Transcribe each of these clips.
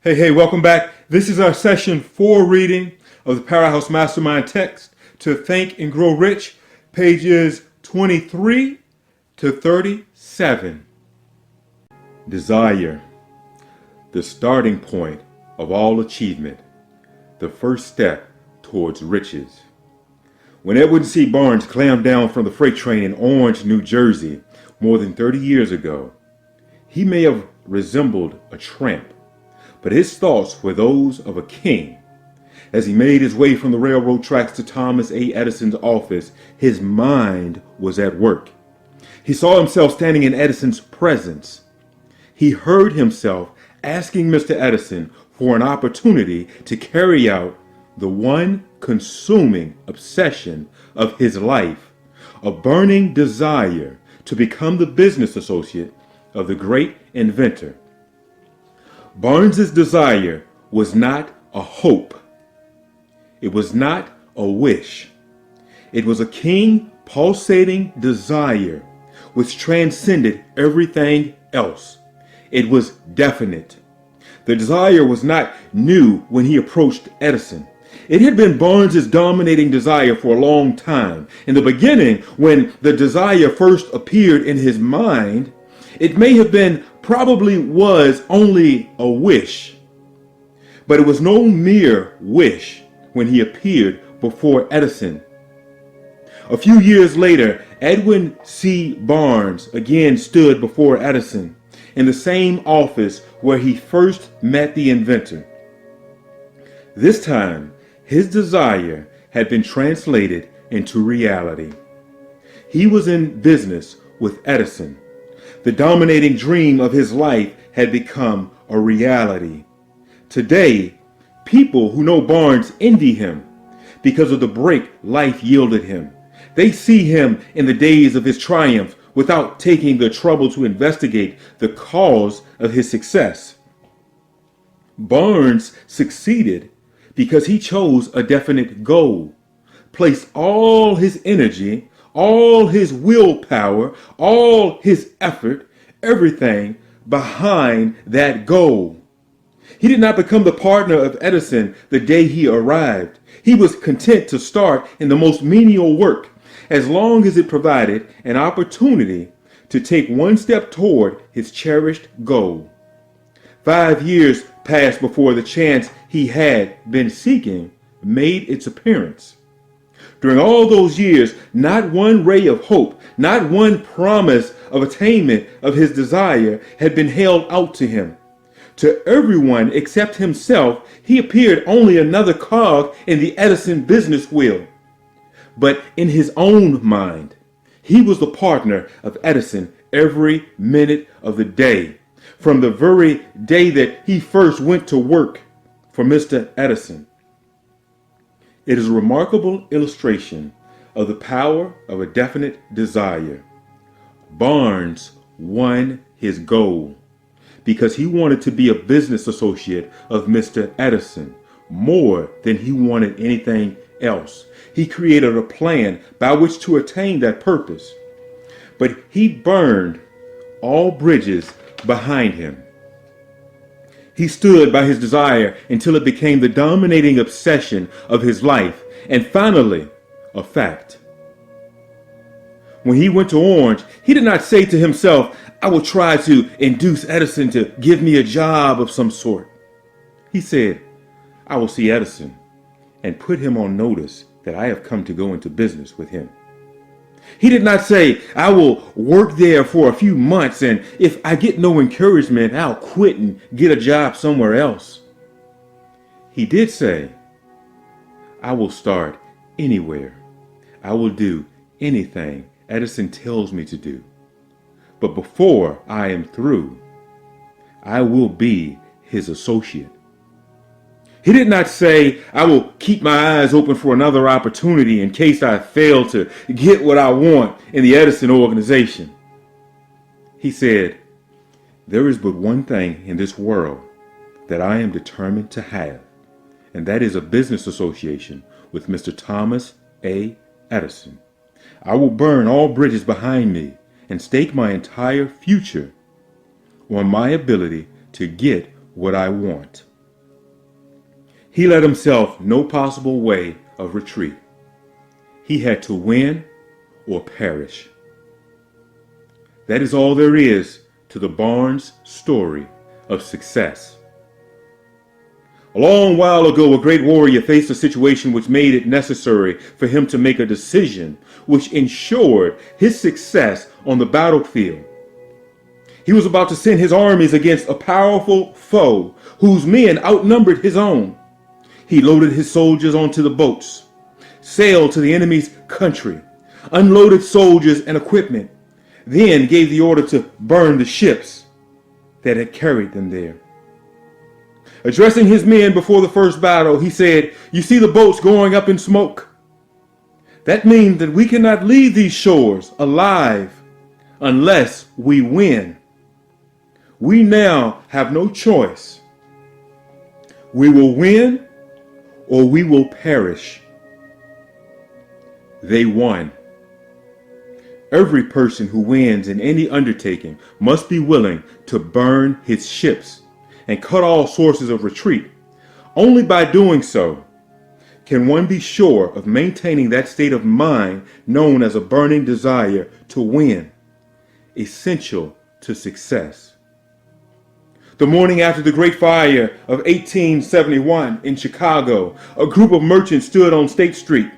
Hey, welcome back. This is our session 4 reading of the Powerhouse Mastermind Text to Think and Grow Rich, pages 23 to 37. Desire, the starting point of all achievement, the first step towards riches. When Edward C. Barnes clammed down from the freight train in Orange, New Jersey, more than 30 years ago, he may have resembled a tramp, but his thoughts were those of a king. As he made his way from the railroad tracks to Thomas A. Edison's office, his mind was at work. He saw himself standing in Edison's presence. He heard himself asking Mr. Edison for an opportunity to carry out the one consuming obsession of his life, a burning desire to become the business associate of the great inventor. Barnes's desire was not a hope. It was not a wish. It was a keen, pulsating desire which transcended everything else. It was definite. The desire was not new when he approached Edison. It had been Barnes's dominating desire for a long time. In the beginning, when the desire first appeared in his mind, it may have been, probably was, only a wish. But it was no mere wish when he appeared before Edison. A few years later, Edwin C. Barnes again stood before Edison in the same office where he first met the inventor. This time, his desire had been translated into reality. He was in business with Edison. The dominating dream of his life had become a reality. Today, people who know Barnes envy him because of the break life yielded him. They see him in the days of his triumph without taking the trouble to investigate the cause of his success. Barnes succeeded because he chose a definite goal, placed all his energy, all his willpower, all his effort, everything behind that goal. He did not become the partner of Edison the day he arrived. He was content to start in the most menial work, as long as it provided an opportunity to take one step toward his cherished goal. 5 years passed before the chance he had been seeking made its appearance. During all those years, not one ray of hope, not one promise of attainment of his desire had been held out to him. To everyone except himself, he appeared only another cog in the Edison business wheel. But in his own mind, he was the partner of Edison every minute of the day, from the very day that he first went to work for Mr. Edison. It is a remarkable illustration of the power of a definite desire. Barnes won his goal because he wanted to be a business associate of Mr. Edison more than he wanted anything else. He created a plan by which to attain that purpose, but he burned all bridges behind him. He stood by his desire until it became the dominating obsession of his life, and finally, a fact. When he went to Orange, he did not say to himself, "I will try to induce Edison to give me a job of some sort." He said, "I will see Edison and put him on notice that I have come to go into business with him." He did not say, "I will work there for a few months, and if I get no encouragement, I'll quit and get a job somewhere else." He did say, "I will start anywhere. I will do anything Edison tells me to do. But before I am through, I will be his associate." He did not say, "I will keep my eyes open for another opportunity in case I fail to get what I want in the Edison organization." He said, "There is but one thing in this world that I am determined to have, and that is a business association with Mr. Thomas A. Edison. I will burn all bridges behind me and stake my entire future on my ability to get what I want." He let himself no possible way of retreat. He had to win or perish. That is all there is to the Barnes story of success. A long while ago, a great warrior faced a situation which made it necessary for him to make a decision which ensured his success on the battlefield. He was about to send his armies against a powerful foe whose men outnumbered his own. He loaded his soldiers onto the boats, sailed to the enemy's country, unloaded soldiers and equipment, then gave the order to burn the ships that had carried them there. Addressing his men before the first battle, he said, "You see the boats going up in smoke? That means that we cannot leave these shores alive unless we win. We now have no choice. We will win or we will perish." They won. Every person who wins in any undertaking must be willing to burn his ships and cut all sources of retreat. Only by doing so can one be sure of maintaining that state of mind known as a burning desire to win, essential to success. The morning after the Great Fire of 1871 in Chicago, a group of merchants stood on State Street,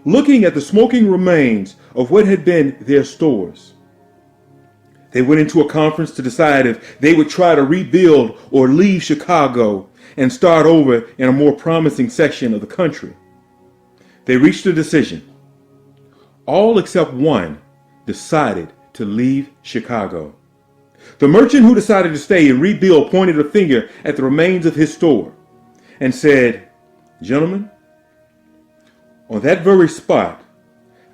looking at the smoking remains of what had been their stores. They went into a conference to decide if they would try to rebuild or leave Chicago and start over in a more promising section of the country. They reached a decision. All except one decided to leave Chicago. The merchant who decided to stay and rebuild pointed a finger at the remains of his store and said, "Gentlemen, on that very spot,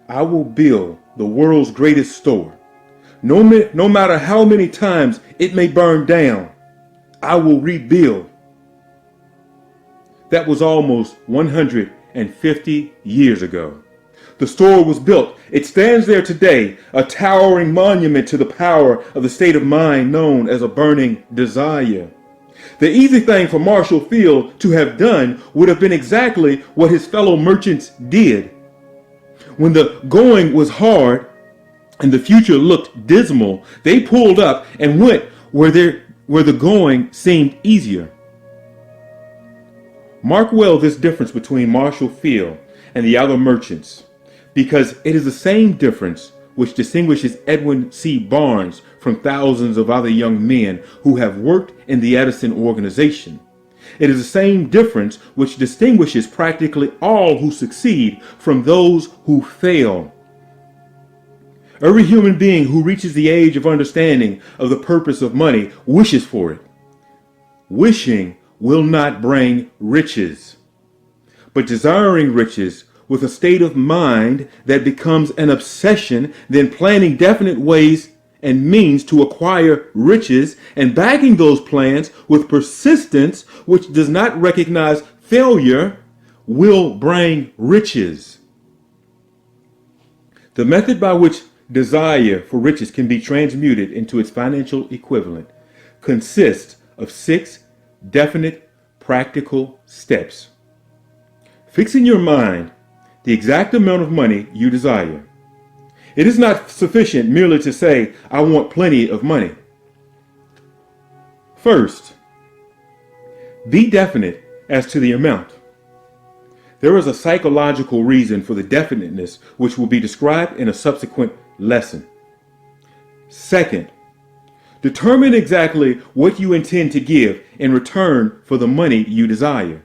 I will build the world's greatest store. No matter how many times it may burn down, I will rebuild." That was almost 150 years ago. The store was built. It stands there today, a towering monument to the power of the state of mind known as a burning desire. The easy thing for Marshall Field to have done would have been exactly what his fellow merchants did. When the going was hard and the future looked dismal, they pulled up and went where the going seemed easier. Mark well this difference between Marshall Field and the other merchants, because it is the same difference which distinguishes Edwin C. Barnes from thousands of other young men who have worked in the Edison organization. It is the same difference which distinguishes practically all who succeed from those who fail. Every human being who reaches the age of understanding of the purpose of money wishes for it. Wishing will not bring riches, but desiring riches with a state of mind that becomes an obsession, then planning definite ways and means to acquire riches and backing those plans with persistence which does not recognize failure will bring riches. The method by which desire for riches can be transmuted into its financial equivalent consists of 6 definite practical steps. Fix in your mind the exact amount of money you desire. It is not sufficient merely to say, "I want plenty of money." First, be definite as to the amount. There is a psychological reason for the definiteness which will be described in a subsequent lesson. Second, determine exactly what you intend to give in return for the money you desire.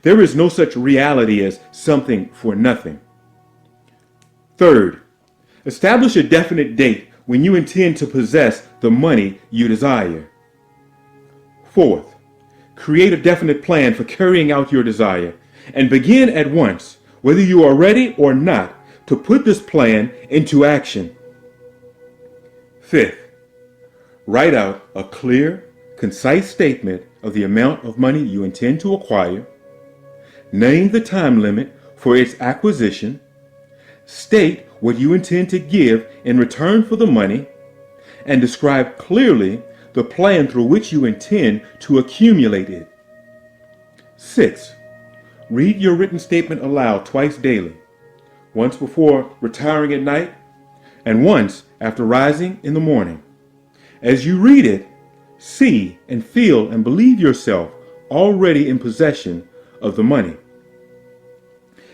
There is no such reality as something for nothing. Third, establish a definite date when you intend to possess the money you desire. Fourth, create a definite plan for carrying out your desire and begin at once, whether you are ready or not, to put this plan into action. Fifth, write out a clear, concise statement of the amount of money you intend to acquire. Name the time limit for its acquisition. State what you intend to give in return for the money, and describe clearly the plan through which you intend to accumulate it. 6. Read your written statement aloud twice daily, once before retiring at night and once after rising in the morning. As you read it, see and feel and believe yourself already in possession of the money.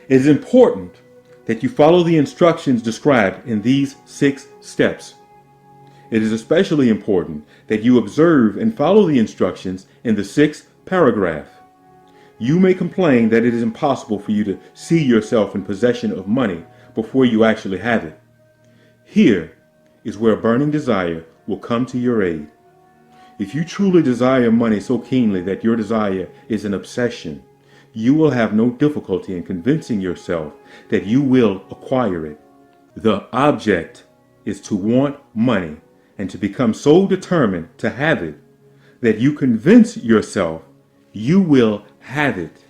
It is important that you follow the instructions described in these 6 steps. It is especially important that you observe and follow the instructions in the 6th paragraph. You may complain that it is impossible for you to see yourself in possession of money before you actually have it. Here is where a burning desire will come to your aid. If you truly desire money so keenly that your desire is an obsession, you will have no difficulty in convincing yourself that you will acquire it. The object is to want money and to become so determined to have it that you convince yourself you will have it.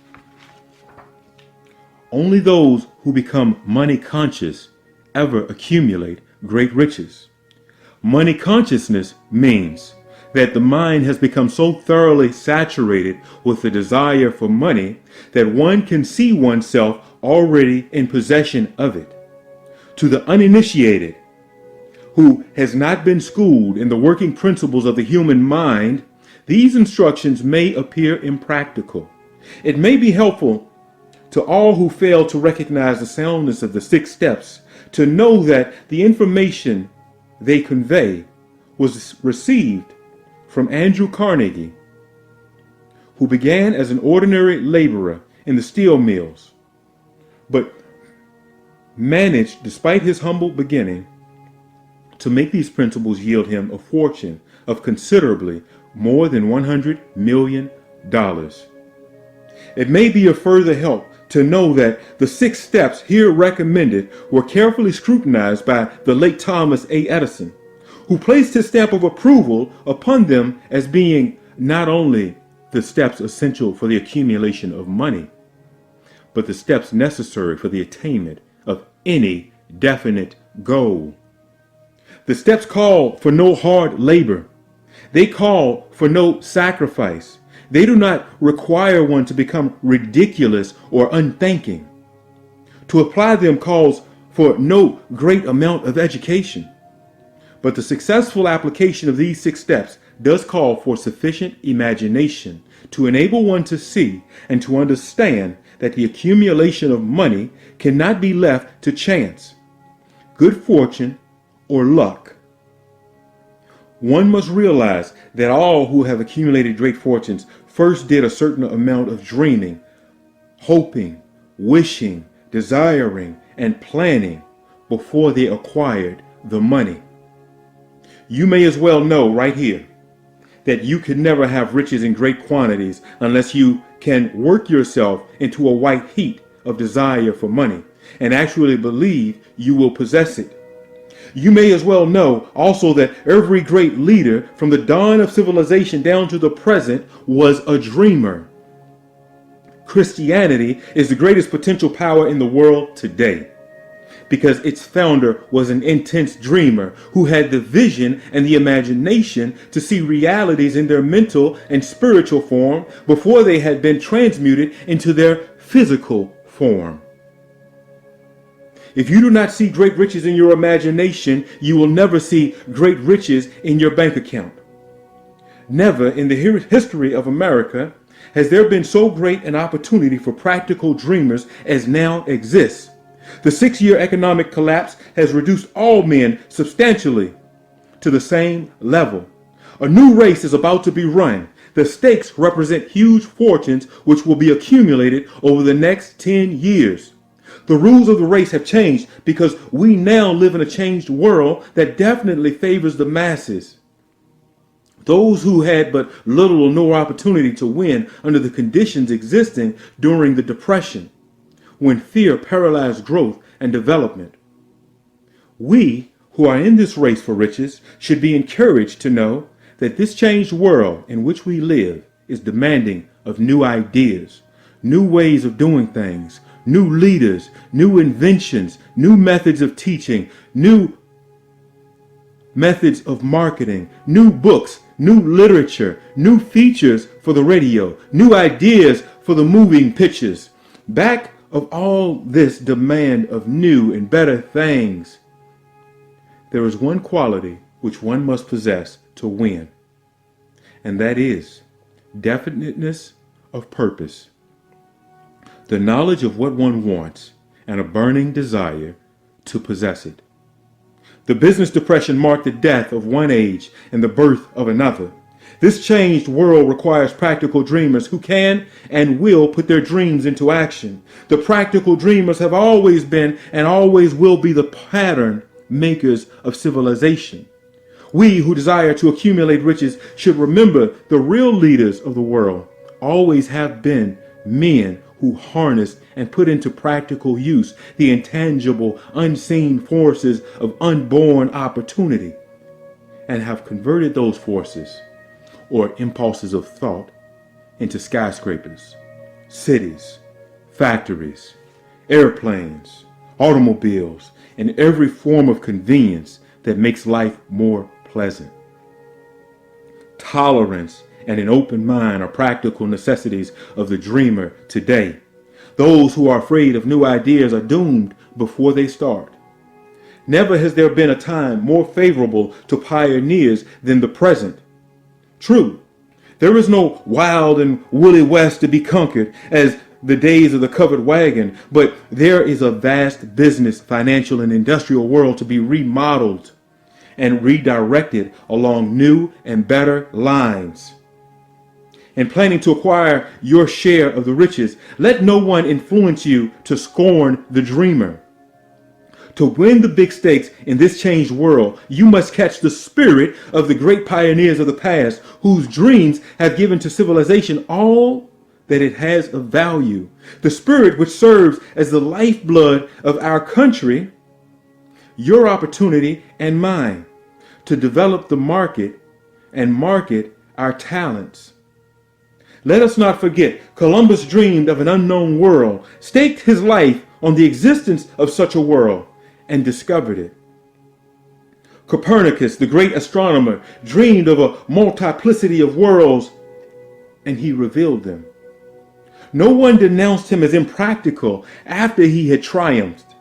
Only those who become money conscious ever accumulate great riches. Money consciousness means that the mind has become so thoroughly saturated with the desire for money that one can see oneself already in possession of it. To the uninitiated, who has not been schooled in the working principles of the human mind, these instructions may appear impractical. It may be helpful to all who fail to recognize the soundness of the 6 steps to know that the information they convey was received from Andrew Carnegie, who began as an ordinary laborer in the steel mills, but managed, despite his humble beginning, to make these principles yield him a fortune of considerably more than $100 million. It may be a further help to know that the 6 steps here recommended were carefully scrutinized by the late Thomas A. Edison, who placed his stamp of approval upon them as being not only the steps essential for the accumulation of money, but the steps necessary for the attainment of any definite goal. The steps call for no hard labor. They call for no sacrifice. They do not require one to become ridiculous or unthinking. To apply them calls for no great amount of education. But the successful application of these 6 steps does call for sufficient imagination to enable one to see and to understand that the accumulation of money cannot be left to chance, good fortune, or luck. One must realize that all who have accumulated great fortunes first did a certain amount of dreaming, hoping, wishing, desiring, and planning before they acquired the money. You may as well know right here that you can never have riches in great quantities unless you can work yourself into a white heat of desire for money and actually believe you will possess it. You may as well know also that every great leader from the dawn of civilization down to the present was a dreamer. Christianity is the greatest potential power in the world today because its founder was an intense dreamer who had the vision and the imagination to see realities in their mental and spiritual form before they had been transmuted into their physical form. If you do not see great riches in your imagination, you will never see great riches in your bank account. Never in the history of America has there been so great an opportunity for practical dreamers as now exists. The 6-year economic collapse has reduced all men substantially to the same level. A new race is about to be run. The stakes represent huge fortunes which will be accumulated over the next 10 years. The rules of the race have changed because we now live in a changed world that definitely favors the masses. Those who had but little or no opportunity to win under the conditions existing during the Depression, when fear paralyzed growth and development. We who are in this race for riches should be encouraged to know that this changed world in which we live is demanding of new ideas, new ways of doing things, new leaders, new inventions, new methods of teaching, new methods of marketing, new books, new literature, new features for the radio, new ideas for the moving pictures. Back of all this demand of new and better things, there is one quality which one must possess to win, and that is definiteness of purpose, the knowledge of what one wants, and a burning desire to possess it. The business depression marked the death of one age and the birth of another. This changed world requires practical dreamers who can and will put their dreams into action. The practical dreamers have always been and always will be the pattern makers of civilization. We who desire to accumulate riches should remember the real leaders of the world always have been men who harnessed and put into practical use the intangible, unseen forces of unborn opportunity, and have converted those forces, or impulses of thought, into skyscrapers, cities, factories, airplanes, automobiles, and every form of convenience that makes life more pleasant. Tolerance and an open mind are practical necessities of the dreamer today. Those who are afraid of new ideas are doomed before they start. Never has there been a time more favorable to pioneers than the present. True, there is no wild and woolly west to be conquered as the days of the covered wagon, but there is a vast business, financial, and industrial world to be remodeled and redirected along new and better lines. In planning to acquire your share of the riches, let no one influence you to scorn the dreamer. To win the big stakes in this changed world, you must catch the spirit of the great pioneers of the past, whose dreams have given to civilization all that it has of value. The spirit which serves as the lifeblood of our country, your opportunity and mine, to develop the market and market our talents. Let us not forget, Columbus dreamed of an unknown world, staked his life on the existence of such a world, and discovered it. Copernicus, the great astronomer, dreamed of a multiplicity of worlds, and he revealed them. No one denounced him as impractical after he had triumphed.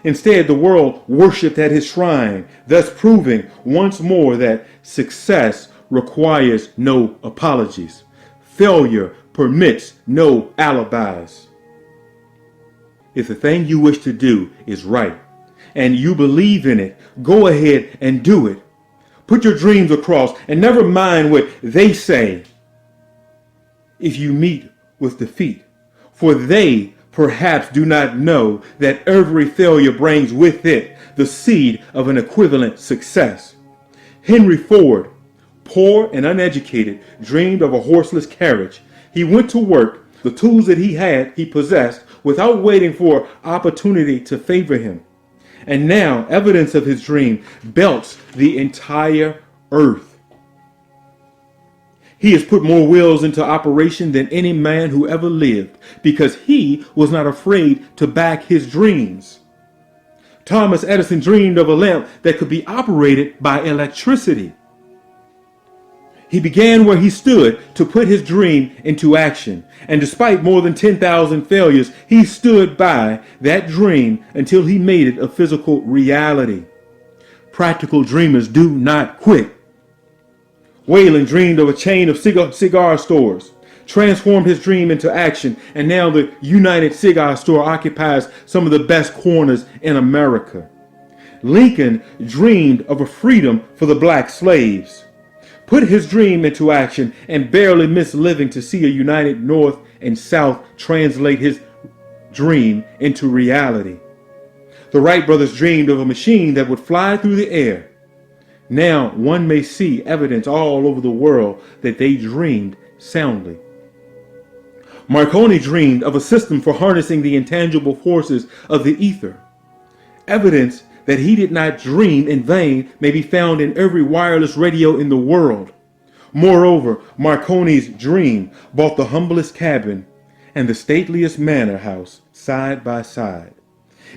Instead, the world worshipped at his shrine, thus proving once more that success requires no apologies. Failure permits no alibis. If the thing you wish to do is right, and you believe in it, go ahead and do it. Put your dreams across and never mind what they say if you meet with defeat. For they perhaps do not know that every failure brings with it the seed of an equivalent success. Henry Ford, poor and uneducated, dreamed of a horseless carriage. He went to work. The tools that he possessed, without waiting for opportunity to favor him. And now evidence of his dream belts the entire earth. He has put more wheels into operation than any man who ever lived, because he was not afraid to back his dreams. Thomas Edison dreamed of a lamp that could be operated by electricity. He began where he stood to put his dream into action, and despite more than 10,000 failures, he stood by that dream until he made it a physical reality. Practical dreamers do not quit. Wayland dreamed of a chain of cigar stores, transformed his dream into action, and now the United Cigar Store occupies some of the best corners in America. Lincoln dreamed of a freedom for the black slaves, put his dream into action, and barely missed living to see a united North and South translate his dream into reality. The Wright brothers dreamed of a machine that would fly through the air. Now one may see evidence all over the world that they dreamed soundly. Marconi dreamed of a system for harnessing the intangible forces of the ether. Evidence that he did not dream in vain may be found in every wireless radio in the world. Moreover, Marconi's dream bought the humblest cabin and the stateliest manor house side by side.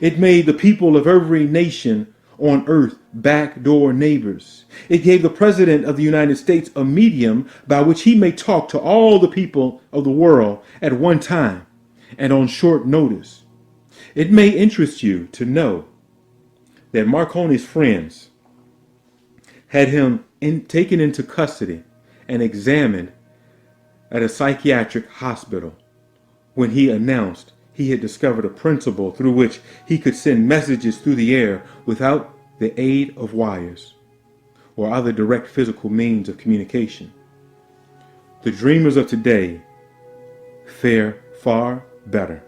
It made the people of every nation on earth backdoor neighbors. It gave the President of the United States a medium by which he may talk to all the people of the world at one time. and on short notice. It may interest you to know that Marconi's friends had him taken into custody and examined at a psychiatric hospital when he announced he had discovered a principle through which he could send messages through the air without the aid of wires or other direct physical means of communication. The dreamers of today fare far better.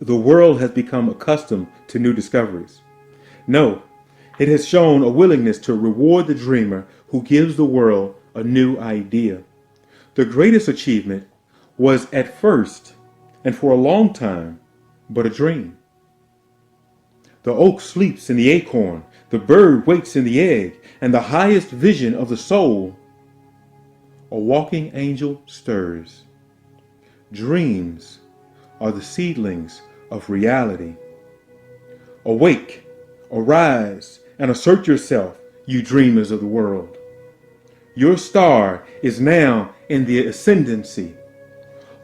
The world has become accustomed to new discoveries. No, it has shown a willingness to reward the dreamer who gives the world a new idea. The greatest achievement was at first, and for a long time, but a dream. The oak sleeps in the acorn, the bird waits in the egg, and the highest vision of the soul, a walking angel stirs. Dreams are the seedlings of reality. Awake, arise, and assert yourself, you dreamers of the world. Your star is now in the ascendancy.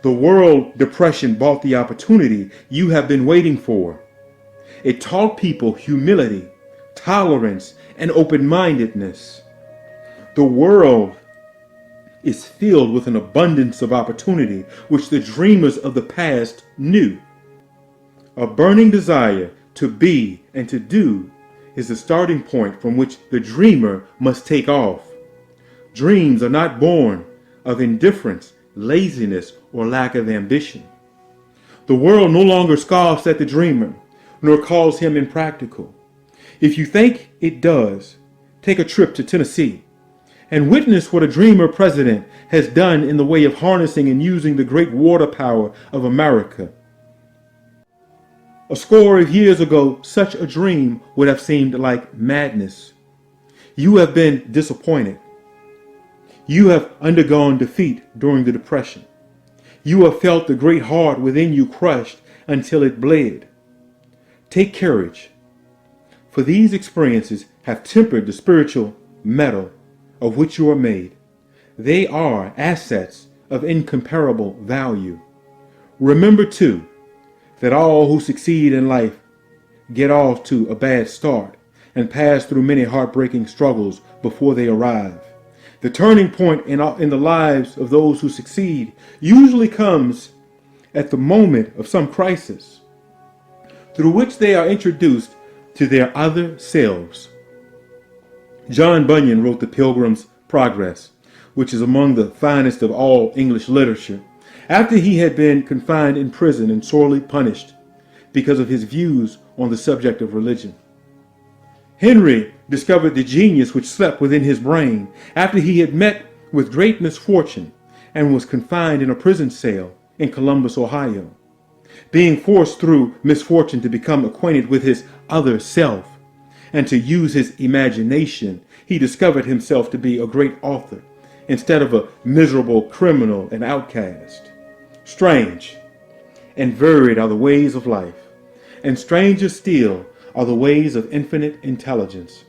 The world depression bought the opportunity you have been waiting for. It taught people humility, tolerance, and open-mindedness. The world is filled with an abundance of opportunity which the dreamers of the past knew. A burning desire to be and to do is the starting point from which the dreamer must take off. Dreams are not born of indifference, laziness, or lack of ambition. The world no longer scoffs at the dreamer, nor calls him impractical. If you think it does, take a trip to Tennessee and witness what a dreamer president has done in the way of harnessing and using the great water power of America. A score of years ago, such a dream would have seemed like madness. You have been disappointed. You have undergone defeat during the Depression. You have felt the great heart within you crushed until it bled. Take courage, for these experiences have tempered the spiritual metal of which you are made. They are assets of incomparable value. Remember, too, that all who succeed in life get off to a bad start and pass through many heartbreaking struggles before they arrive. The turning point in the lives of those who succeed usually comes at the moment of some crisis, through which they are introduced to their other selves. John Bunyan wrote The Pilgrim's Progress, which is among the finest of all English literature, after he had been confined in prison and sorely punished because of his views on the subject of religion. Henry discovered the genius which slept within his brain after he had met with great misfortune and was confined in a prison cell in Columbus, Ohio. Being forced through misfortune to become acquainted with his other self and to use his imagination, he discovered himself to be a great author instead of a miserable criminal and outcast. Strange and varied are the ways of life, and stranger still are the ways of infinite intelligence,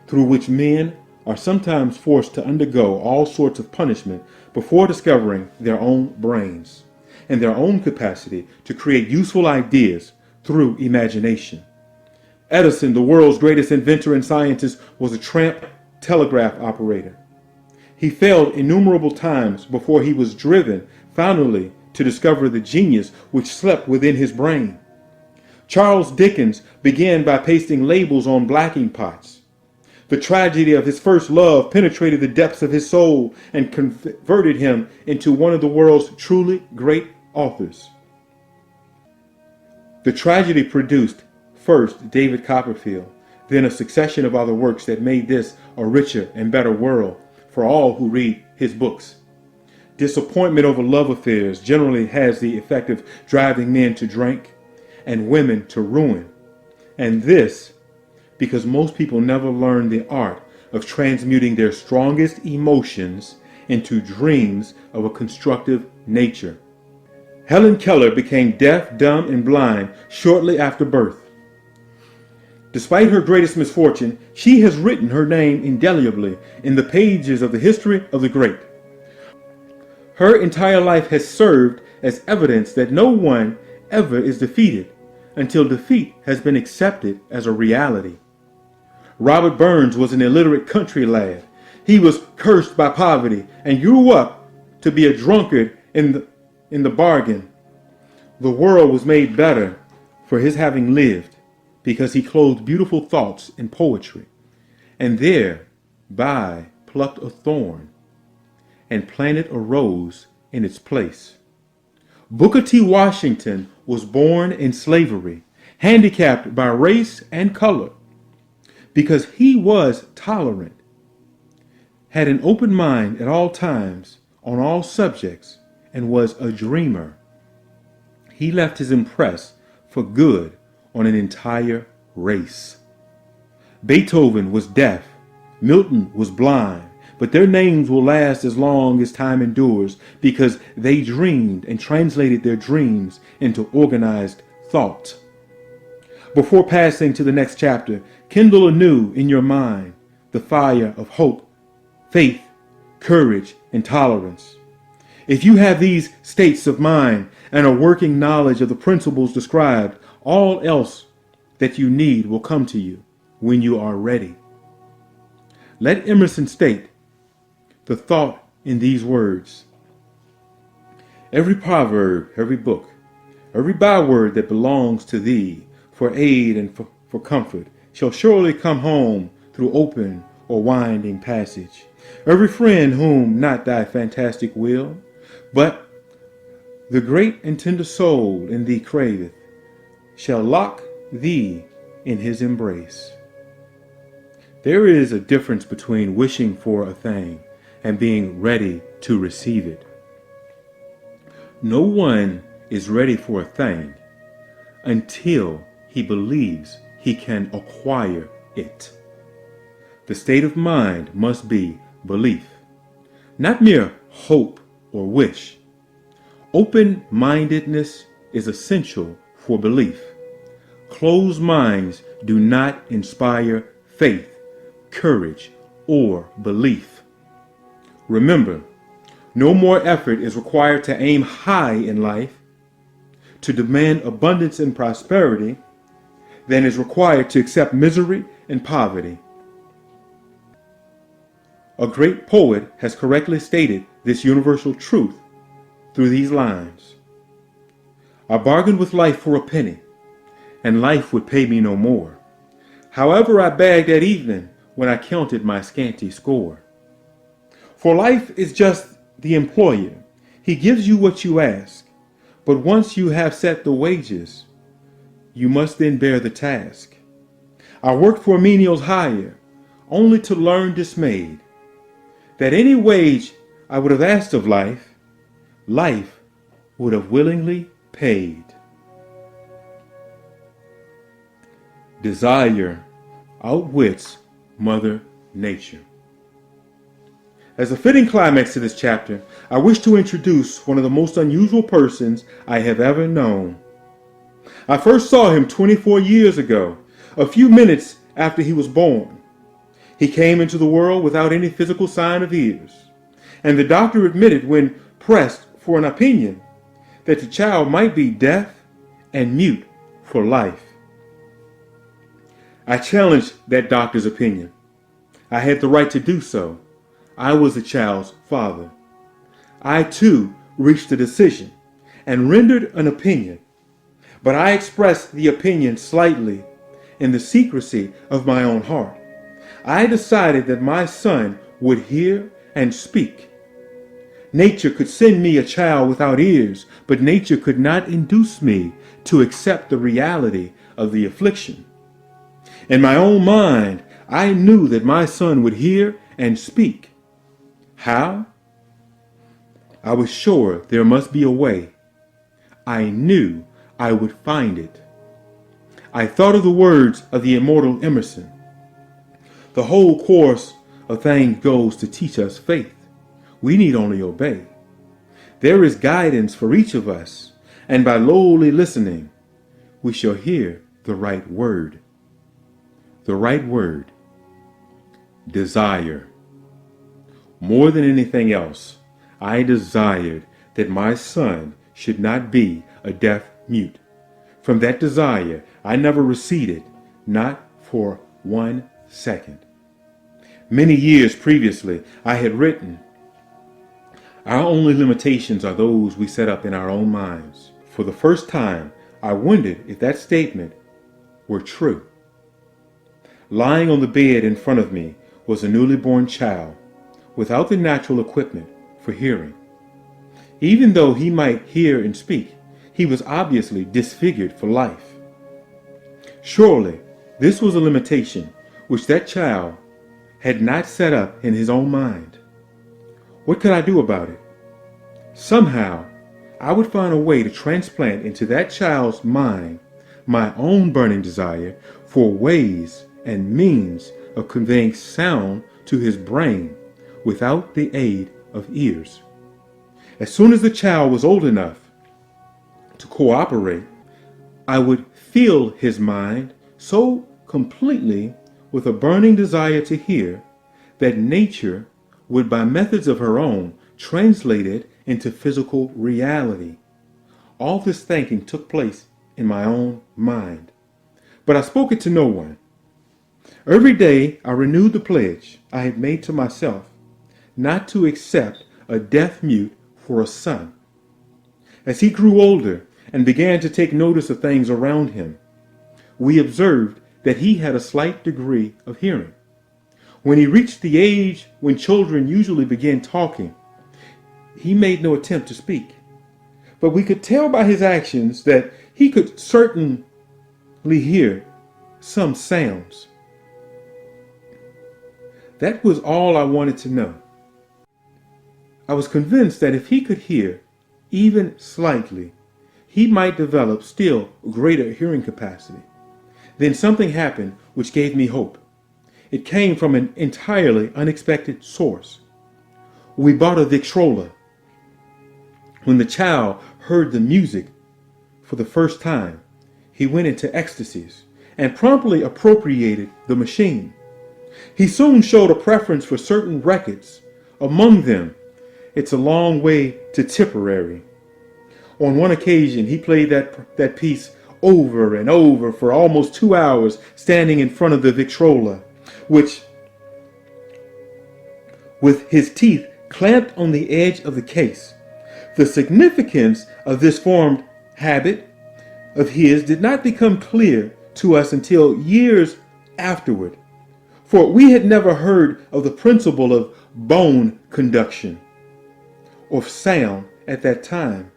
through which men are sometimes forced to undergo all sorts of punishment before discovering their own brains and their own capacity to create useful ideas through imagination. Edison, the world's greatest inventor and scientist, was a tramp telegraph operator. He failed innumerable times before he was driven finally to discover the genius which slept within his brain. Charles Dickens began by pasting labels on blacking pots. The tragedy of his first love penetrated the depths of his soul and converted him into one of the world's truly great authors. The tragedy produced first David Copperfield, then a succession of other works that made this a richer and better world for all who read his books. Disappointment over love affairs generally has the effect of driving men to drink and women to ruin. And this because most people never learn the art of transmuting their strongest emotions into dreams of a constructive nature. Helen Keller became deaf, dumb, and blind shortly after birth. Despite her greatest misfortune, she has written her name indelibly in the pages of the history of the great. Her entire life has served as evidence that no one ever is defeated until defeat has been accepted as a reality. Robert Burns was an illiterate country lad. He was cursed by poverty and grew up to be a drunkard in the bargain. The world was made better for his having lived because he clothed beautiful thoughts in poetry, and thereby plucked a thorn and planted a rose in its place. Booker T. Washington was born in slavery, handicapped by race and color, because he was tolerant, had an open mind at all times on all subjects, and was a dreamer. He left his impress for good on an entire race. Beethoven was deaf, Milton was blind, but their names will last as long as time endures because they dreamed and translated their dreams into organized thought. Before passing to the next chapter, kindle anew in your mind the fire of hope, faith, courage, and tolerance. If you have these states of mind and a working knowledge of the principles described, all else that you need will come to you when you are ready. Let Emerson state the thought in these words: every proverb, every book, every byword that belongs to thee for aid and for comfort shall surely come home through open or winding passage. Every friend whom not thy fantastic will, but the great and tender soul in thee craveth, shall lock thee in his embrace. There is a difference between wishing for a thing and being ready to receive it. No one is ready for a thing until he believes he can acquire it. The state of mind must be belief, not mere hope or wish. Open-mindedness is essential for belief. Closed minds do not inspire faith, courage, or belief. Remember, no more effort is required to aim high in life, to demand abundance and prosperity, than is required to accept misery and poverty. A great poet has correctly stated this universal truth through these lines: I bargained with life for a penny, and life would pay me no more. However, I begged that evening when I counted my scanty score. For life is just the employer. He gives you what you ask, but once you have set the wages, you must then bear the task. I worked for a menial's hire, only to learn dismayed that any wage I would have asked of life, life would have willingly paid. Desire outwits Mother Nature. As a fitting climax to this chapter, I wish to introduce one of the most unusual persons I have ever known. I first saw him 24 years ago, a few minutes after he was born. He came into the world without any physical sign of ears, and the doctor admitted when pressed for an opinion that the child might be deaf and mute for life. I challenged that doctor's opinion. I had the right to do so. I was the child's father. I too reached a decision and rendered an opinion, but I expressed the opinion slightly in the secrecy of my own heart. I decided that my son would hear and speak. Nature could send me a child without ears, but nature could not induce me to accept the reality of the affliction. In my own mind, I knew that my son would hear and speak. How? I was sure there must be a way. I knew I would find it. I thought of the words of the immortal Emerson. The whole course of things goes to teach us faith. We need only obey. There is guidance for each of us, and by lowly listening, we shall hear the right word. The right word: desire. More than anything else, I desired that my son should not be a deaf mute. From that desire, I never receded, not for 1 second. Many years previously, I had written, "Our only limitations are those we set up in our own minds." For the first time, I wondered if that statement were true. Lying on the bed in front of me was a newly born child without the natural equipment for hearing. Even though he might hear and speak, he was obviously disfigured for life. Surely, this was a limitation which that child had not set up in his own mind. What could I do about it? Somehow, I would find a way to transplant into that child's mind my own burning desire for ways and means of conveying sound to his brain without the aid of ears. As soon as the child was old enough to cooperate, I would fill his mind so completely with a burning desire to hear that nature would, by methods of her own, translate it into physical reality. All this thinking took place in my own mind, but I spoke it to no one. Every day I renewed the pledge I had made to myself not to accept a deaf mute for a son. As he grew older and began to take notice of things around him, we observed that he had a slight degree of hearing. When he reached the age when children usually begin talking, he made no attempt to speak. But we could tell by his actions that he could certainly hear some sounds. That was all I wanted to know. I was convinced that if he could hear, even slightly, he might develop still greater hearing capacity. Then something happened which gave me hope. It came from an entirely unexpected source. We bought a Victrola. When the child heard the music for the first time, he went into ecstasies and promptly appropriated the machine. He soon showed a preference for certain records. Among them, "It's a Long Way to Tipperary." On one occasion, he played that piece over and over for almost 2 hours, standing in front of the Victrola, which, with his teeth clamped on the edge of the case. The significance of this formed habit of his did not become clear to us until years afterward, for we had never heard of the principle of bone conduction or sound at that time.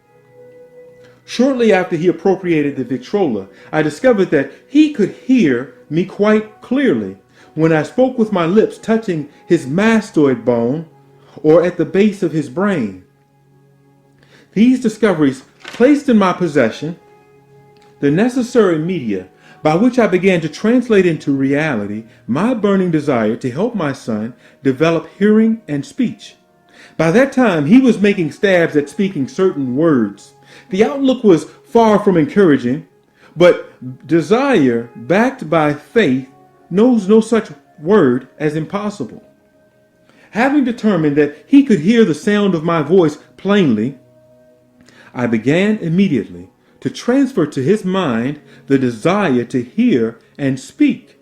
Shortly after he appropriated the Victrola, I discovered that he could hear me quite clearly when I spoke with my lips touching his mastoid bone or at the base of his brain. These discoveries placed in my possession the necessary media by which I began to translate into reality my burning desire to help my son develop hearing and speech. By that time, he was making stabs at speaking certain words. The outlook was far from encouraging, but desire backed by faith knows no such word as impossible. Having determined that he could hear the sound of my voice plainly, I began immediately to transfer to his mind the desire to hear and speak.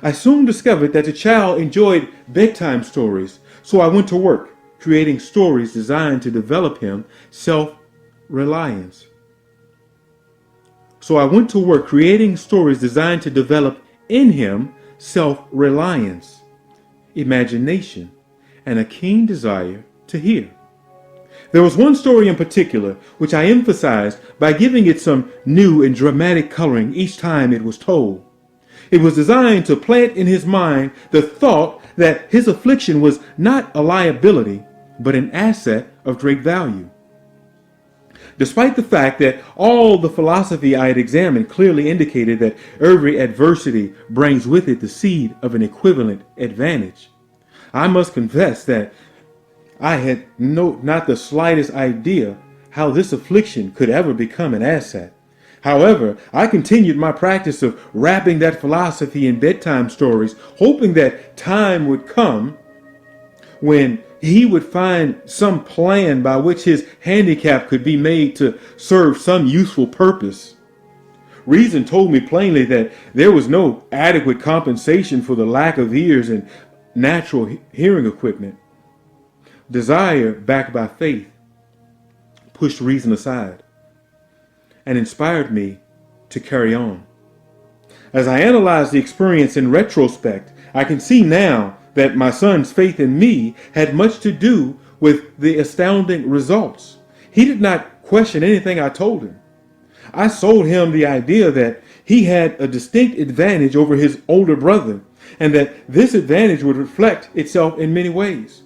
I soon discovered that the child enjoyed bedtime stories, so I went to work creating stories designed to develop him self-reliance. In him self-reliance, imagination, and a keen desire to hear. There was one story in particular which I emphasized by giving it some new and dramatic coloring each time it was told. It was designed to plant in his mind the thought that his affliction was not a liability, but an asset of great value. Despite the fact that all the philosophy I had examined clearly indicated that every adversity brings with it the seed of an equivalent advantage, I must confess that I had not the slightest idea how this affliction could ever become an asset. However, I continued my practice of wrapping that philosophy in bedtime stories, hoping that time would come when he would find some plan by which his handicap could be made to serve some useful purpose. Reason told me plainly that there was no adequate compensation for the lack of ears and natural hearing equipment. Desire, backed by faith, pushed reason aside and inspired me to carry on. As I analyze the experience in retrospect, I can see now that my son's faith in me had much to do with the astounding results. He did not question anything I told him. I sold him the idea that he had a distinct advantage over his older brother, and that this advantage would reflect itself in many ways.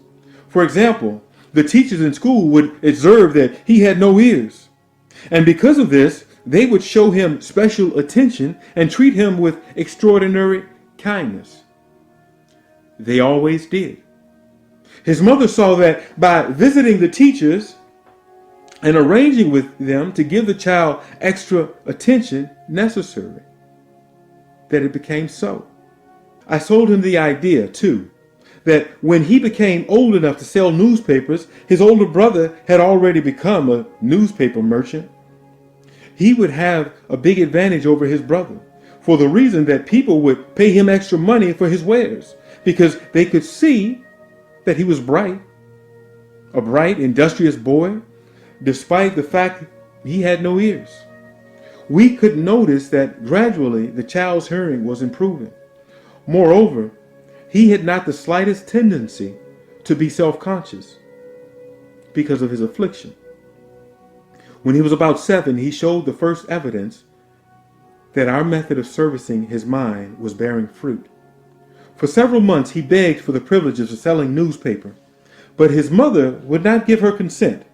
For example, the teachers in school would observe that he had no ears, and because of this, they would show him special attention and treat him with extraordinary kindness. They always did. His mother saw that by visiting the teachers and arranging with them to give the child extra attention necessary, that it became so. I sold him the idea, too, that when he became old enough to sell newspapers, his older brother had already become a newspaper merchant. He would have a big advantage over his brother for the reason that people would pay him extra money for his wares because they could see that he was bright, a bright, industrious boy, despite the fact he had no ears. We could notice that gradually the child's hearing was improving. Moreover, he had not the slightest tendency to be self-conscious because of his affliction. When he was about 7, he showed the first evidence that our method of servicing his mind was bearing fruit. For several months, he begged for the privileges of selling newspaper, but his mother would not give her consent.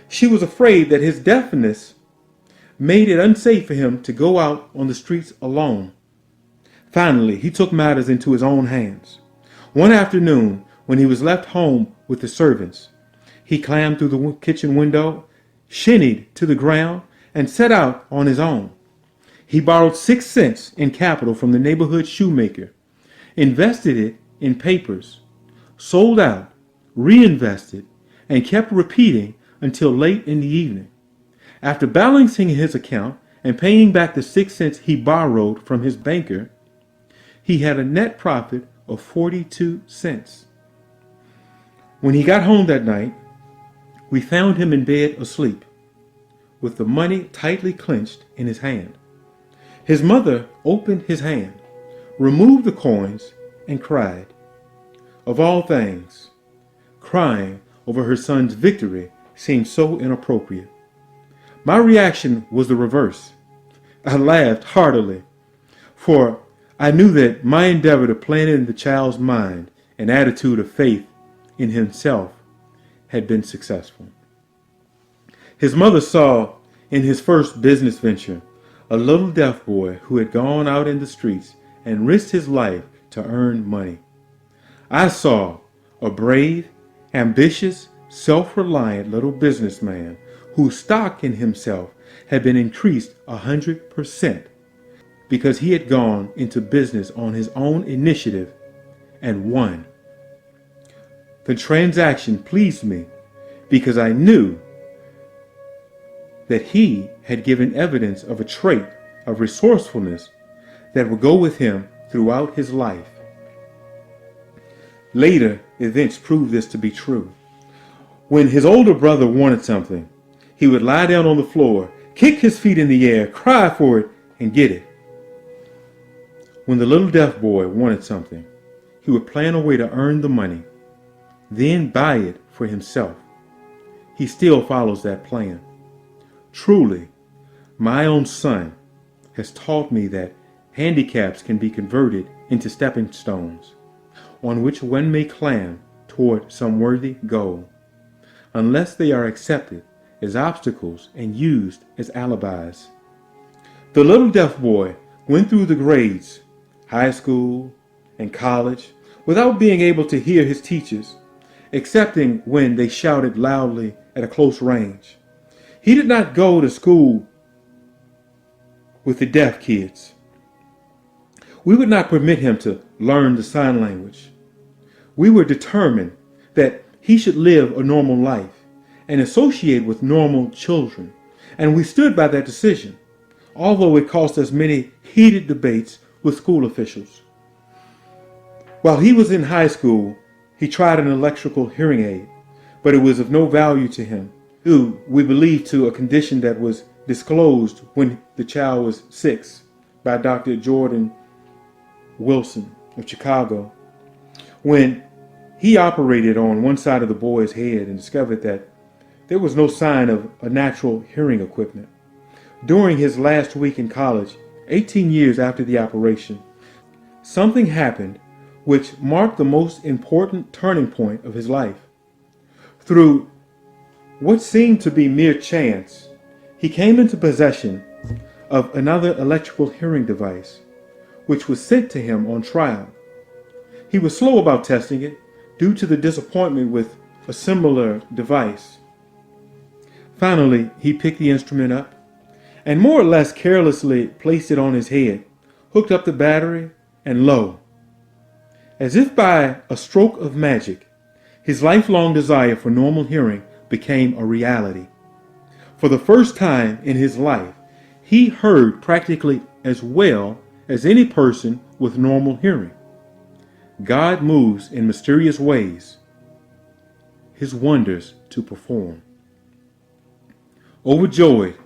She was afraid that his deafness made it unsafe for him to go out on the streets alone. Finally, he took matters into his own hands. One afternoon, when he was left home with the servants, he climbed through the kitchen window, shinnied to the ground, and set out on his own. He borrowed 6 cents in capital from the neighborhood shoemaker, invested it in papers, sold out, reinvested, and kept repeating until late in the evening. After balancing his account and paying back the 6 cents he borrowed from his banker, he had a net profit of 42 cents. When he got home that night, we found him in bed asleep, with the money tightly clenched in his hand. His mother opened his hand, removed the coins, and cried. Of all things, crying over her son's victory seemed so inappropriate. My reaction was the reverse. I laughed heartily, for I knew that my endeavor to plant in the child's mind an attitude of faith in himself had been successful. His mother saw in his first business venture a little deaf boy who had gone out in the streets and risked his life to earn money. I saw a brave, ambitious, self-reliant little businessman whose stock in himself had been increased 100% because he had gone into business on his own initiative and won. The transaction pleased me because I knew that he had given evidence of a trait of resourcefulness that would go with him throughout his life. Later events proved this to be true. When his older brother wanted something, he would lie down on the floor, kick his feet in the air, cry for it, and get it. When the little deaf boy wanted something, he would plan a way to earn the money, then buy it for himself. He still follows that plan. Truly, my own son has taught me that handicaps can be converted into stepping stones on which one may climb toward some worthy goal, unless they are accepted as obstacles and used as alibis. The little deaf boy went through the grades, high school and college, without being able to hear his teachers, excepting when they shouted loudly at a close range. He did not go to school with the deaf kids. We would not permit him to learn the sign language. We were determined that he should live a normal life and associate with normal children. And we stood by that decision, although it cost us many heated debates with school officials. While he was in high school, he tried an electrical hearing aid, but it was of no value to him, due, we believe, to a condition that was disclosed when the child was 6 by Dr. Jordan Wilson of Chicago, when he operated on one side of the boy's head and discovered that there was no sign of a natural hearing equipment. During his last week in college, 18 years after the operation, something happened which marked the most important turning point of his life. Through what seemed to be mere chance, he came into possession of another electrical hearing device, which was sent to him on trial. He was slow about testing it due to the disappointment with a similar device. Finally, he picked the instrument up and more or less carelessly placed it on his head, hooked up the battery, and lo, as if by a stroke of magic, his lifelong desire for normal hearing became a reality. For the first time in his life, he heard practically as well as any person with normal hearing. God moves in mysterious ways, his wonders to perform. Overjoyed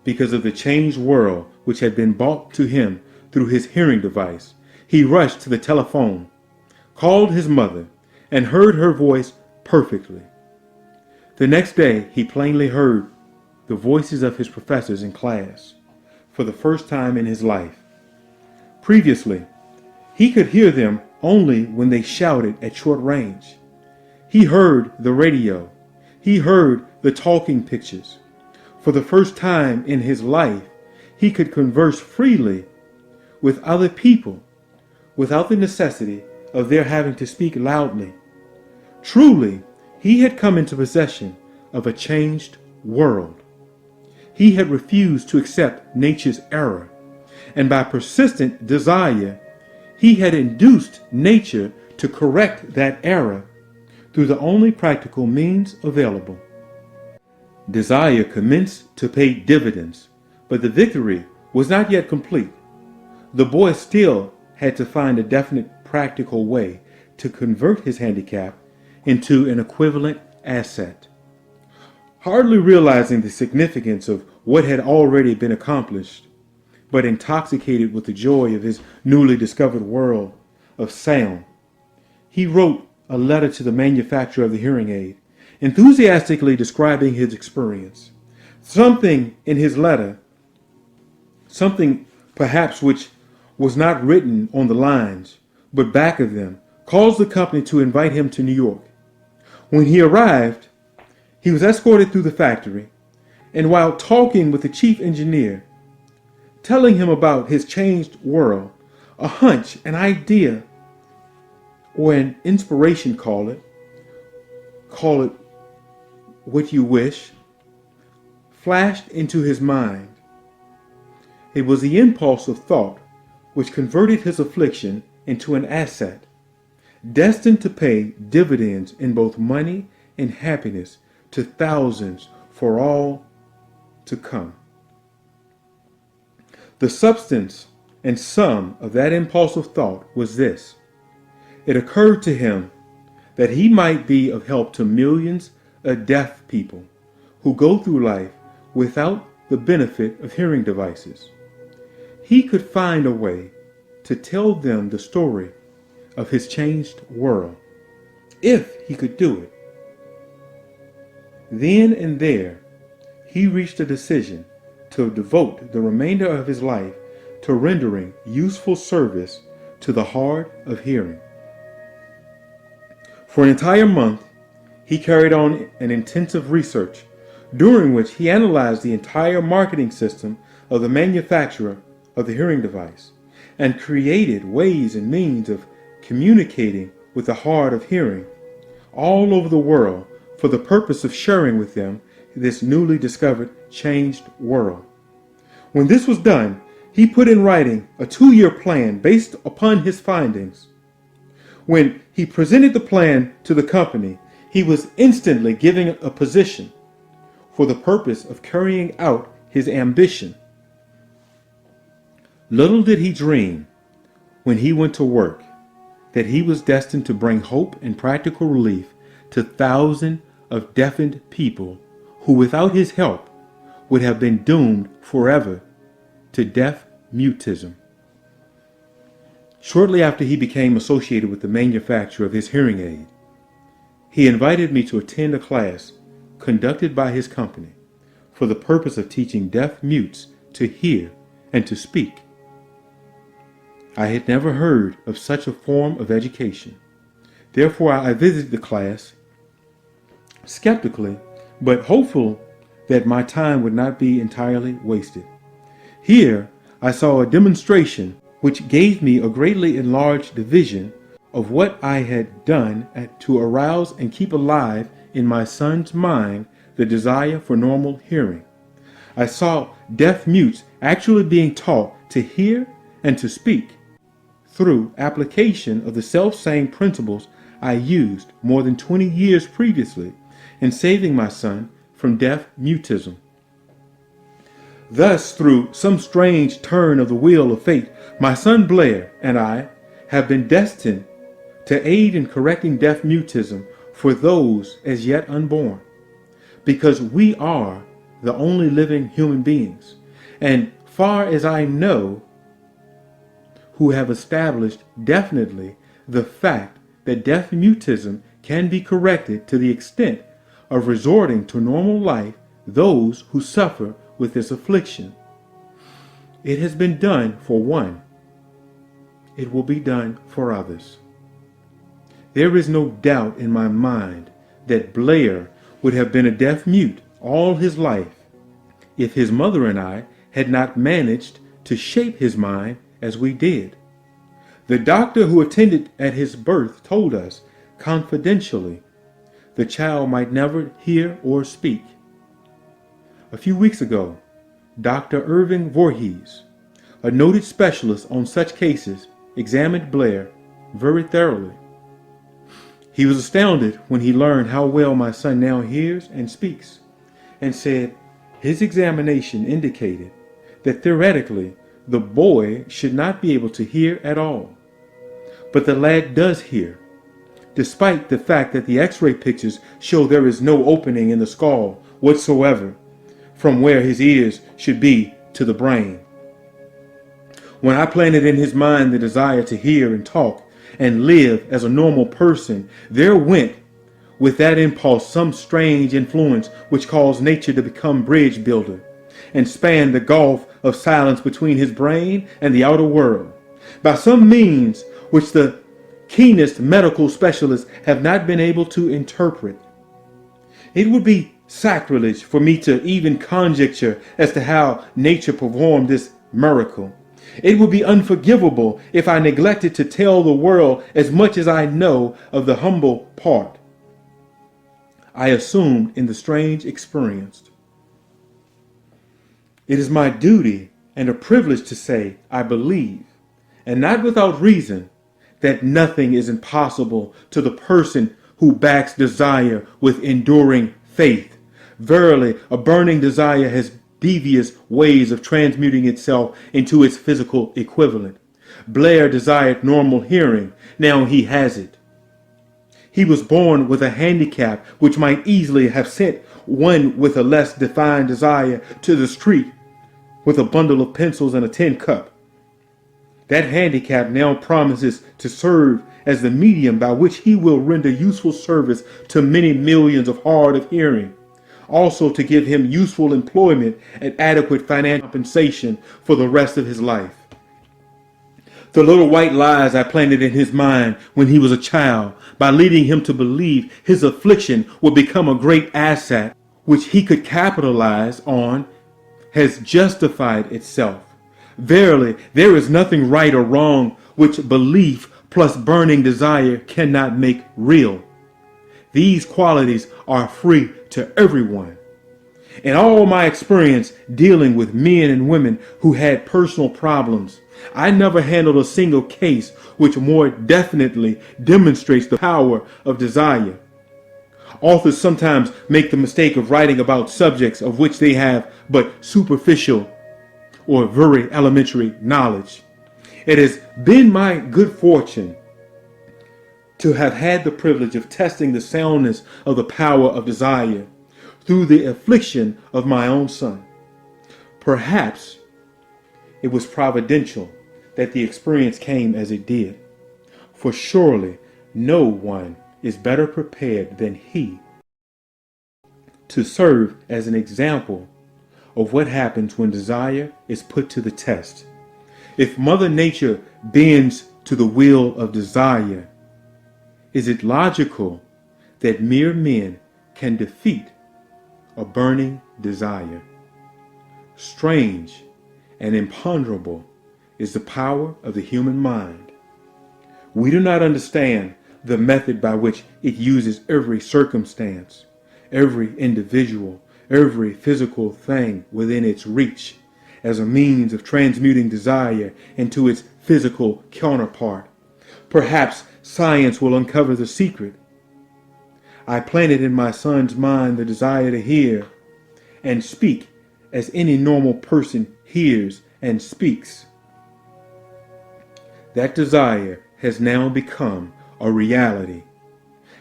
because of the changed world which had been brought to him through his hearing device, he rushed to the telephone, called his mother, and heard her voice perfectly. The next day, he plainly heard the voices of his professors in class for the first time in his life. Previously, he could hear them only when they shouted at short range. He heard the radio. He heard the talking pictures. For the first time in his life, he could converse freely with other people without the necessity of their having to speak loudly. Truly, he had come into possession of a changed world. He had refused to accept nature's error, and by persistent desire, he had induced nature to correct that error through the only practical means available. Desire commenced to pay dividends, but the victory was not yet complete. The boy still had to find a definite practical way to convert his handicap into an equivalent asset. Hardly realizing the significance of what had already been accomplished, but intoxicated with the joy of his newly discovered world of sound, he wrote a letter to the manufacturer of the hearing aid, enthusiastically describing his experience. Something in his letter, something perhaps which was not written on the lines, but back of them, caused the company to invite him to New York. When he arrived, he was escorted through the factory, and while talking with the chief engineer, telling him about his changed world, a hunch, an idea, or an inspiration, call it what you wish, flashed into his mind. It was the impulse of thought which converted his affliction into an asset, destined to pay dividends in both money and happiness to thousands for all to come. The substance and sum of that impulse of thought was this. It occurred to him that he might be of help to millions of deaf people who go through life without the benefit of hearing devices. He could find a way to tell them the story of his changed world, if he could do it. Then and there, he reached a decision to devote the remainder of his life to rendering useful service to the hard of hearing. For an entire month, he carried on an intensive research, during which he analyzed the entire marketing system of the manufacturer of the hearing device and created ways and means of communicating with the hard of hearing all over the world for the purpose of sharing with them this newly discovered changed world. When this was done, he put in writing a 2-year plan based upon his findings. When he presented the plan to the company, he was instantly given a position for the purpose of carrying out his ambition. Little did he dream when he went to work that he was destined to bring hope and practical relief to thousands of deafened people who, without his help, would have been doomed forever to deaf mutism. Shortly after he became associated with the manufacturer of his hearing aid, he invited me to attend a class conducted by his company for the purpose of teaching deaf mutes to hear and to speak. I had never heard of such a form of education. Therefore, I visited the class skeptically, but hopeful that my time would not be entirely wasted. Here, I saw a demonstration which gave me a greatly enlarged vision of what I had done to arouse and keep alive in my son's mind the desire for normal hearing. I saw deaf mutes actually being taught to hear and to speak through application of the self-same principles I used more than 20 years previously in saving my son from deaf mutism. Thus, through some strange turn of the wheel of fate, my son Blair and I have been destined to aid in correcting deaf mutism for those as yet unborn, because we are the only living human beings, and far as I know, who have established definitely the fact that deaf mutism can be corrected to the extent of resorting to normal life those who suffer with this affliction. It has been done for one. It will be done for others. There is no doubt in my mind that Blair would have been a deaf mute all his life if his mother and I had not managed to shape his mind as we did. The doctor who attended at his birth told us confidentially the child might never hear or speak. A few weeks ago, Dr. Irving Voorhees, a noted specialist on such cases, examined Blair very thoroughly. He was astounded when he learned how well my son now hears and speaks, and said his examination indicated that theoretically the boy should not be able to hear at all. But the lad does hear, despite the fact that the x-ray pictures show there is no opening in the skull whatsoever from where his ears should be to the brain. When I planted in his mind the desire to hear and talk and live as a normal person, there went with that impulse some strange influence which caused nature to become bridge builder and span the gulf of silence between his brain and the outer world. By some means which the keenest medical specialists have not been able to interpret. It would be sacrilege for me to even conjecture as to how nature performed this miracle. It would be unforgivable if I neglected to tell the world as much as I know of the humble part I assumed in the strange experience. It is my duty and a privilege to say I believe, and not without reason, that nothing is impossible to the person who backs desire with enduring faith. Verily, a burning desire has devious ways of transmuting itself into its physical equivalent. Blair desired normal hearing. Now he has it. He was born with a handicap which might easily have sent one with a less defined desire to the street with a bundle of pencils and a tin cup. That handicap now promises to serve as the medium by which he will render useful service to many millions of hard of hearing. Also to give him useful employment and adequate financial compensation for the rest of his life. The little white lies I planted in his mind when he was a child, by leading him to believe his affliction would become a great asset which he could capitalize on, has justified itself. Verily, there is nothing right or wrong which belief plus burning desire cannot make real. These qualities are free to everyone. In all my experience dealing with men and women who had personal problems, I never handled a single case which more definitely demonstrates the power of desire. Authors sometimes make the mistake of writing about subjects of which they have but superficial or very elementary knowledge. It has been my good fortune to have had the privilege of testing the soundness of the power of desire through the affliction of my own son. Perhaps it was providential that the experience came as it did, for surely no one is better prepared than he to serve as an example of what happens when desire is put to the test. If Mother Nature bends to the will of desire, is it logical that mere men can defeat a burning desire? Strange and imponderable is the power of the human mind. We do not understand the method by which it uses every circumstance, every individual, every physical thing within its reach as a means of transmuting desire into its physical counterpart. Perhaps science will uncover the secret. I planted in my son's mind the desire to hear and speak as any normal person hears and speaks. That desire has now become a reality.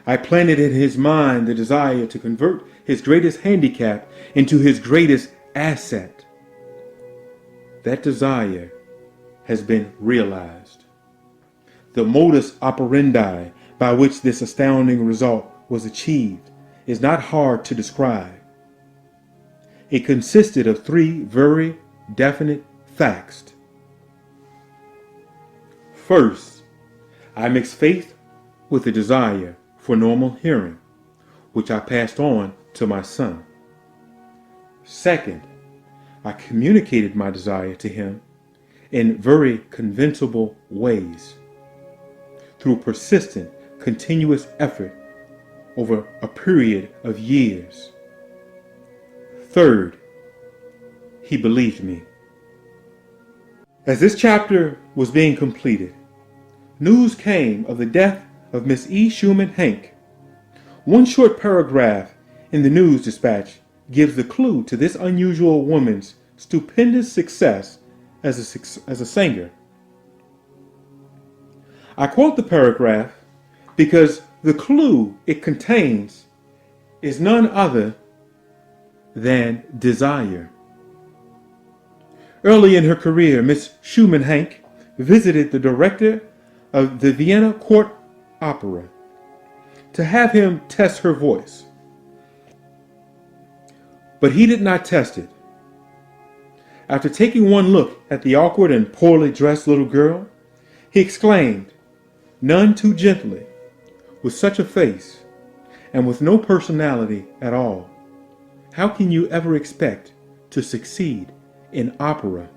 I planted in his mind the desire to convert his greatest handicap into his greatest asset. That desire has been realized. The modus operandi by which this astounding result was achieved is not hard to describe. It consisted of 3 very definite facts. First, I mixed faith with a desire for normal hearing, which I passed on to my son. Second, I communicated my desire to him in very convincible ways, through persistent, continuous effort over a period of years. Third, he believed me. As this chapter was being completed, news came of the death of Miss E. Schumann Hank. One short paragraph in the news dispatch gives the clue to this unusual woman's stupendous success as a singer. I quote the paragraph because the clue it contains is none other than desire. Early in her career, Miss Schumann Hank visited the director of the Vienna Court Opera to have him test her voice. But he did not test it. After taking one look at the awkward and poorly dressed little girl, he exclaimed, none too gently, with such a face and with no personality at all, how can you ever expect to succeed in opera?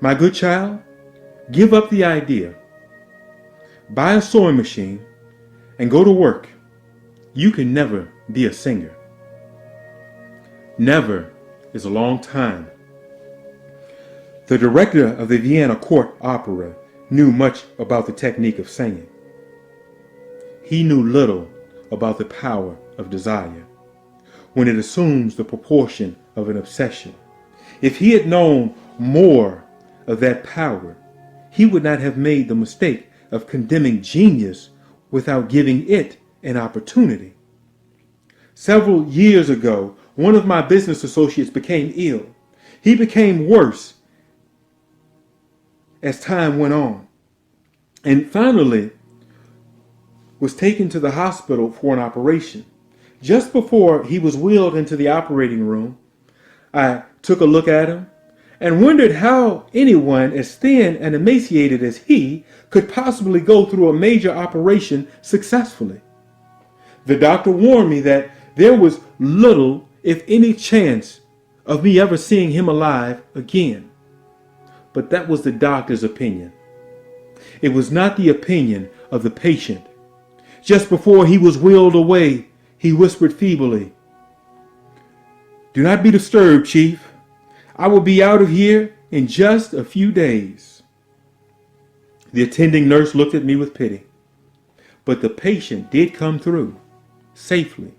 My good child, give up the idea. Buy a sewing machine and go to work. You can never be a singer. Never is a long time. The director of the Vienna Court Opera knew much about the technique of singing. He knew little about the power of desire when it assumes the proportion of an obsession. If he had known more of that power, he would not have made the mistake of condemning genius without giving it an opportunity. Several years ago, one of my business associates became ill. He became worse as time went on, and finally was taken to the hospital for an operation. Just before he was wheeled into the operating room, I took a look at him and wondered how anyone as thin and emaciated as he could possibly go through a major operation successfully. The doctor warned me that there was little, if any, chance of me ever seeing him alive again. But that was the doctor's opinion. It was not the opinion of the patient. Just before he was wheeled away, he whispered feebly, "Do not be disturbed, Chief. I will be out of here in just a few days." The attending nurse looked at me with pity, but the patient did come through. safely.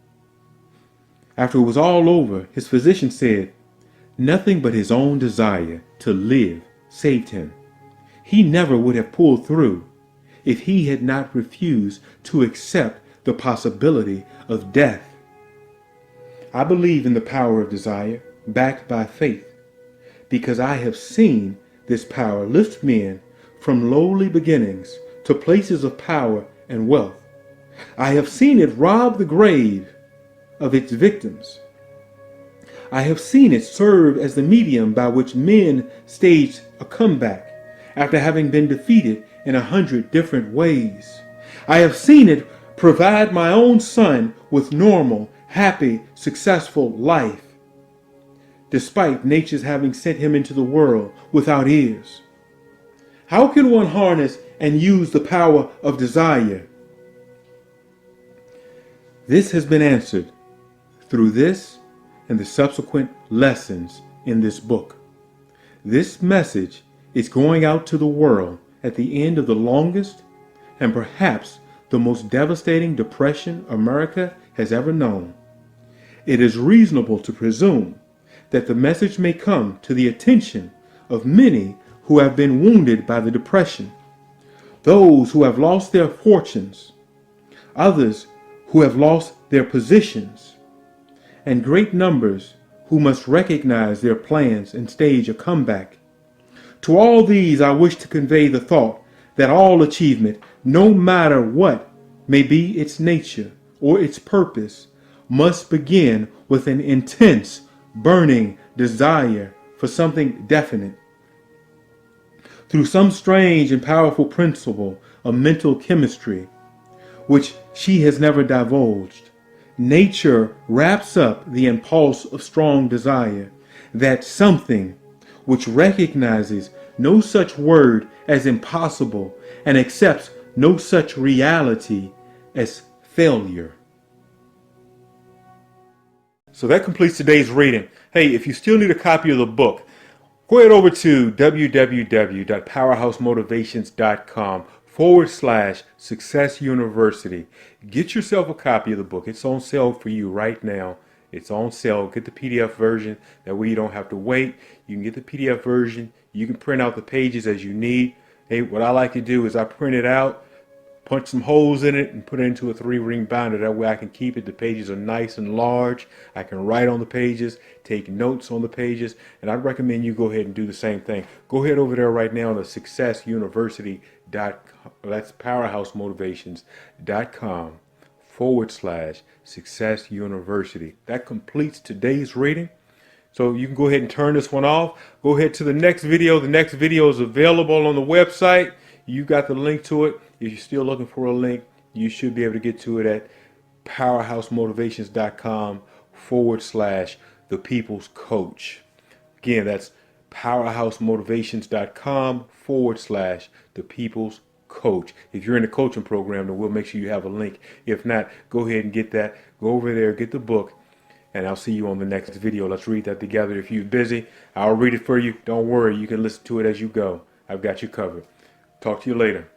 After it was all over, his physician said, nothing but his own desire to live saved him. He never would have pulled through if he had not refused to accept the possibility of death. I believe in the power of desire, backed by faith, because I have seen this power lift men from lowly beginnings to places of power and wealth. I have seen it rob the grave of its victims. I have seen it serve as the medium by which men staged a comeback after having been defeated in 100 different ways. I have seen it provide my own son with normal, happy, successful life, despite nature's having sent him into the world without ears. How can one harness and use the power of desire? This has been answered through this and the subsequent lessons in this book. This message is going out to the world at the end of the longest and perhaps the most devastating depression America has ever known. It is reasonable to presume that the message may come to the attention of many who have been wounded by the depression, those who have lost their fortunes, others who have lost their positions, and great numbers who must recognize their plans and stage a comeback. To all these I wish to convey the thought that all achievement, no matter what may be its nature or its purpose, must begin with an intense, burning desire for something definite. Through some strange and powerful principle of mental chemistry, which she has never divulged, nature wraps up the impulse of strong desire, that something which recognizes no such word as impossible and accepts no such reality as failure. So that completes today's reading. Hey, if you still need a copy of the book, go ahead over to www.powerhousemotivations.com/Success University. Get yourself a copy of the book. It's on sale for you right now. It's on sale. Get the PDF version. That way you don't have to wait. You can get the PDF version. You can print out the pages as you need. Hey, what I like to do is I print it out, punch some holes in it, and put it into a 3-ring binder. That way I can keep it. The pages are nice and large. I can write on the pages, take notes on the pages, and I'd recommend you go ahead and do the same thing. Go ahead over there right now to successuniversity.com. That's powerhousemotivations.com/Success University. That completes today's reading. So you can go ahead and turn this one off. Go ahead to the next video. The next video is available on the website. You got the link to it. If you're still looking for a link, you should be able to get to it at powerhousemotivations.com/The People's Coach. Again, that's powerhousemotivations.com/The People's Coach. If you're in the coaching program, then we'll make sure you have a link. If not, go ahead and get that. Go over there, get the book, and I'll see you on the next video. Let's read that together. If you're busy, I'll read it for you. Don't worry, you can listen to it as you go. I've got you covered. Talk to you later.